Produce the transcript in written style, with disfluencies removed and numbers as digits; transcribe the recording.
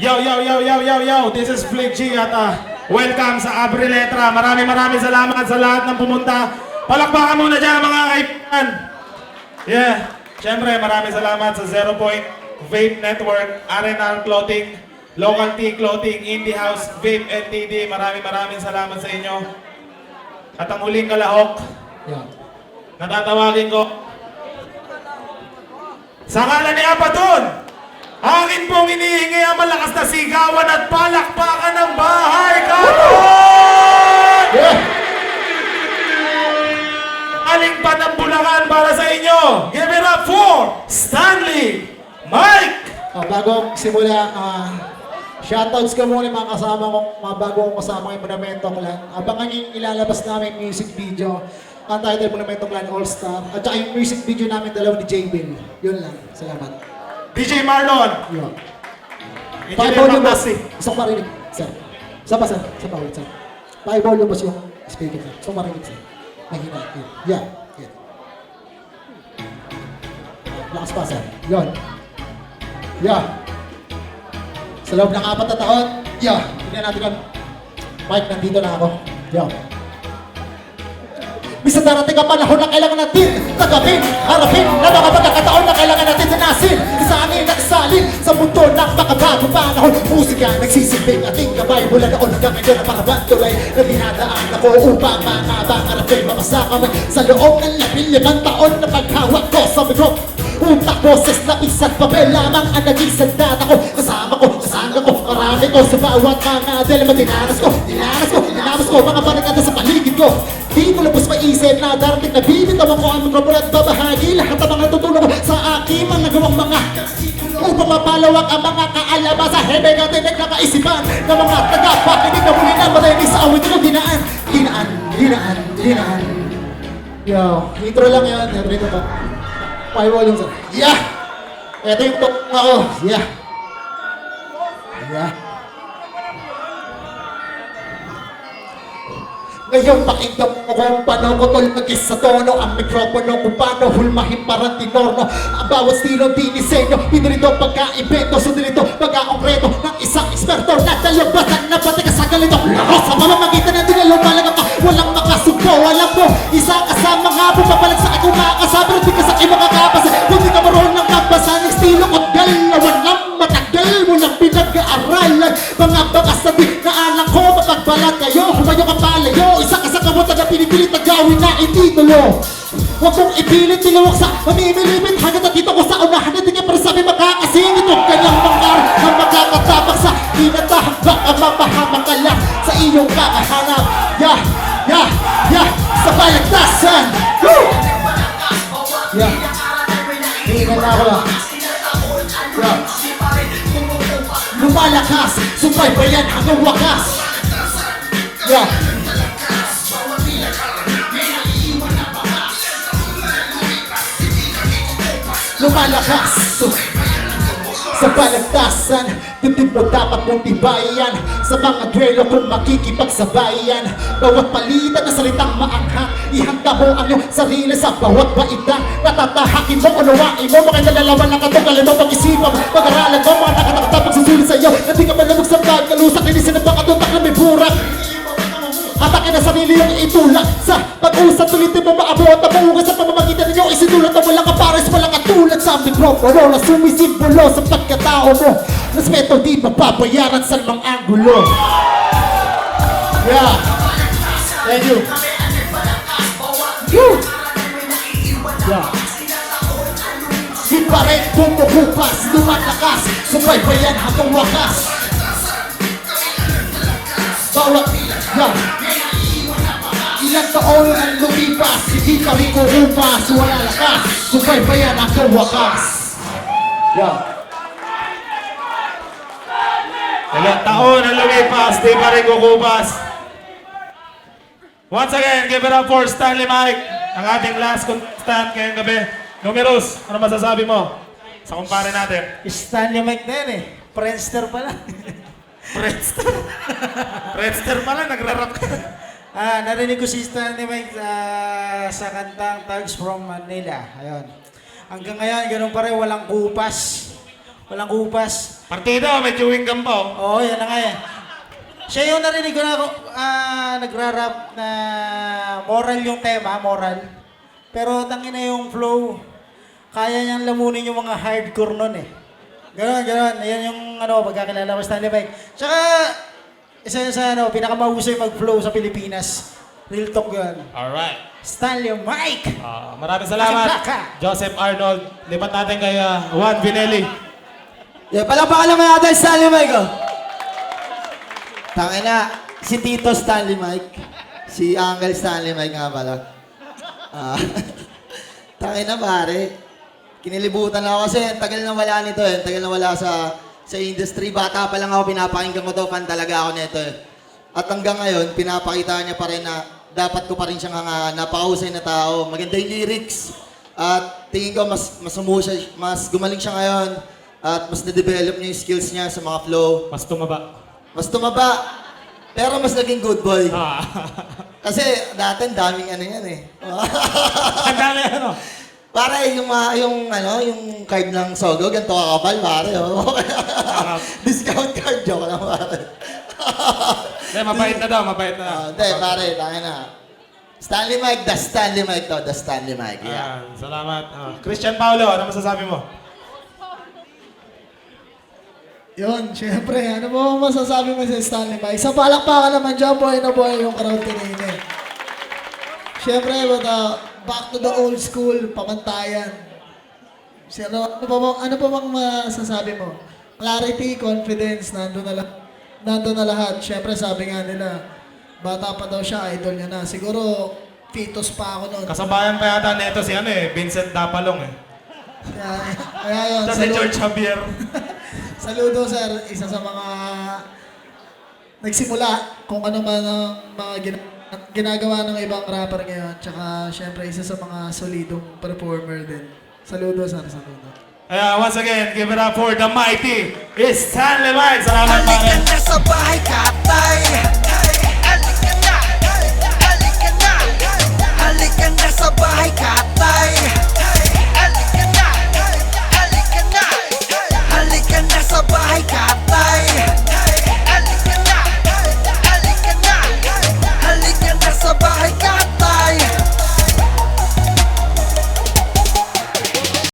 Yo, yo, yo, yo, yo, yo, this is Flick G at welcome sa Abriletra. Maraming salamat sa lahat ng pumunta. Palakpakan muna dyan mga kaibigan. Yeah, syempre maraming salamat sa Zero Point, Vape Network, R&R Clothing, Local Tea Clothing, Indie House, Vape NTD. Maraming salamat sa inyo. At ang huling kalahok, natatawagin ko, sa ngalan ni Apadon, akin pong inihingi ang malakas na sigawan at palakpakan ng bahay karon! Aling pa ng Bulacan para sa inyo. Give it up for Stanley Mike! Bago simula, shoutouts ko muna mga kasama ko, mga bago kong kasama yung Monumento Clan. Abangan yung ilalabas namin music video. Ang title Monumento Clan All-Star. At saka yung music video namin dalawa ni J-Bill. Yun lang. Salamat. DJ Marlon! Yun. Engineer Magdasi. Gusto ko marinig, sir. Isa pa, sir. Isa pa ulit, sir. Pa-volume mo yung speaker, sir. Gusto ko marinig, sir. Mahina. Yun. Yeah. Yeah. Lakas pa, sir. Yun. Yeah. Sa loob ng 4 na taon, yeah. Tignan natin yan. Mike, nandito na ako. Yeah. Bisa darating ang panahon na kailangan natin tagapin, harapin na mga pagkakataon na kailangan natin sanasin. Isanin at isalin sa mundo ng makabagong panahon. Musika nagsisilbing ating gabay mula noon hanggang ngayon ang mga bantuloy na dinadaan ako upang mga pangarapin makasakamay sa loob ng 15 taon na paghawak ko sa mikro. Utak, boses, lapis at papel lamang ang naging sandata ko. Kasama ko, kasama ko, marami ko sa bawat mga dilema. Dinanas ko, mga panaganda sa paligid ko. Di ko lubos maisip na darating na bibitaw ako ang mikropono at babahagi lahat ng mga tutulong ko sa aking mga gawang mga upang mapalawak ang mga kaalaman sa hebeg at tinig na kaisipan ng mga tagapakinig na muli na marami sa awit ko dinaan. Yo, intro lang yun, narinig ba? Pa-volume sir. Yeah! Ito yung talk ako. Yeah. Yeah. Ngayon pakinggan mo kung paano ko tulmagis sa tono ang mikropono kung paano hulmahin parang tinorno ang bawat stilong dinisenyo pinrito pagka-invento sundin pagka-konkreto ng isang eksperto na talabasan na pati ka sa galito lakos sa mamamagitan ng dinalo malaga pa walang makasugpo alam mo isa kasama nga po papalag sa aking makakasabi rin di ka sa aking makakapasa kung di ka marunong ng magbasa ng estilo ko dalawan ng matagal mo ng pinag-aaralan mga bakas na di na alam ko mapagbalat kayo humayo ka palayo isa ka sa kamutan na pinipilit na gawin na ititulo. Huwag kong ipilit tinawag sa mamimilimit hanggang na dito ko sa unahan na di ka para sabi makakasingit o kanyang mangar na makakatapak sa hinatahang baka mapahamang ka lang sa iyong kakahanap. Yeah, sa balagtasan. Woo! Yeah, hingan na ako lang. Yeah, lumalakas, subaybayan hanggang wakas. Yeah. Lumalakas sa balagtasan, dibdib mo dapat mong tibayan sa mga duelo kung makikipagsabayan. Bawat palitan na salitang maanghang, ihanda mo ang iyong sarili sa bawat baitang natatahakin mo, unawain mo, makinalalaman ng katugalan mo, pag-isipan mo, pag-aralan mo, mga nakatakatapag susulit sa iyo na di ka malamog sa pagkalusak, linisin ang pakatutak na may burak. Atake na sarili yung itulak sa pag-usap, tulitin mo maabot at maungas sa pamamagitan ninyo isinulat na walang kapares, walang katulad sa mikropono na sumisimbolo sa pagkatao mo. Respeto di mapapayaran sa limang anggulo. Yeah. Thank you. Yeah. Di pa rin bumubukas, lumalakas, subaybayan hanggang wakas. Bawat, yeah. Ilang taon ang lumipas, hindi pa rin kuhupas, wala lakas, subaybayan hanggang wakas. Yeah. Ilang taon ang lumipas, di pa rin kukupas. Once again, give it up for Stanley Mike, ang ating last contestant ngayong gabi. Numerous, ano masasabi mo sa kumpare natin? Stanley Mike na yan eh. Friendster pala. Friendster pala, nagrarap ka. Narinig ko si Stanley Mike sa kantang Tags from Manila. Ayun. Hanggang ngayon, ganun pa rin, walang kupas. Walang kupas. Partido, may chewing gum pa, oh. Oo, yan na nga eh. Siya yung narinig ko na nagra-rap na moral yung tema, moral. Pero tangina yung flow. Kaya niyang lamunin yung mga hardcore nun eh. Ganon, ganon. Ayan yung pagkakilala ko Stanley Mike. Tsaka, isa yun sa pinakamahusay mag-flow sa Pilipinas. Real talk yun. Alright. Stanley Mike! Maraming salamat, Kasi Joseph Arnold. Lipat natin kay Juan Vinelli. Yeah, palakpakan naman natin Stanley Mike, oh. Tangina, si Tito Stanley Mike. Si Uncle Stanley Mike nga pala. Tangina pare. Kinilibutan ako kasi ang tagal na wala nito eh. Ang tagal na wala sa industry. Bata pa lang ako, pinapakinggan ko to. Fan talaga ako nito eh. At hanggang ngayon, pinapakita niya pa rin na dapat ko pa rin siyang napakahusay na tao. Maganda yung lyrics. At tingin ko mas gumaling siya ngayon. At mas na-develop niya yung skills niya sa mga flow. Mas tumaba. Mas tumaba. Pero mas naging good boy. Ah. Kasi dati ang daming ano yan eh. Ang dami ano. Pare, yung card ng Sogo, ganito kakapal, pare. Oh. Discount card, joke lang, pare. Hindi, mabait na daw, mabait na. Hindi, pare, tayo na. Stanley Mike, the Stanley Mike to, the Stanley Mike. Yeah. Ayan, salamat. Christian Paulo, ano masasabi mo? Yun, syempre, ano mo masasabi mo sa Stanley Mike? Sa palakpakan naman dyan, boy na boy yung crowd kanina. Syempre, back to the old school, pamantayan. Ano pa bang masasabi mo? Clarity, confidence, nandun na lahat. Syempre, sabi nga nila, bata pa daw siya, idol niya na. Siguro, fetus pa ako noon. Kasabayan pa yata nito si Vincent Dapalong eh. Kaya yun, Tapos si George Javier. saludo sir, isa sa mga nagsimula kung ano man ang mga ginagawa ng ibang rapper ngayon. Tsaka syempre isa sa mga solidong performer din. Saludo sir, saludo. Once again, give it up for the mighty Stanley Mike. Salamat pare. Halika na sa bahay, katay.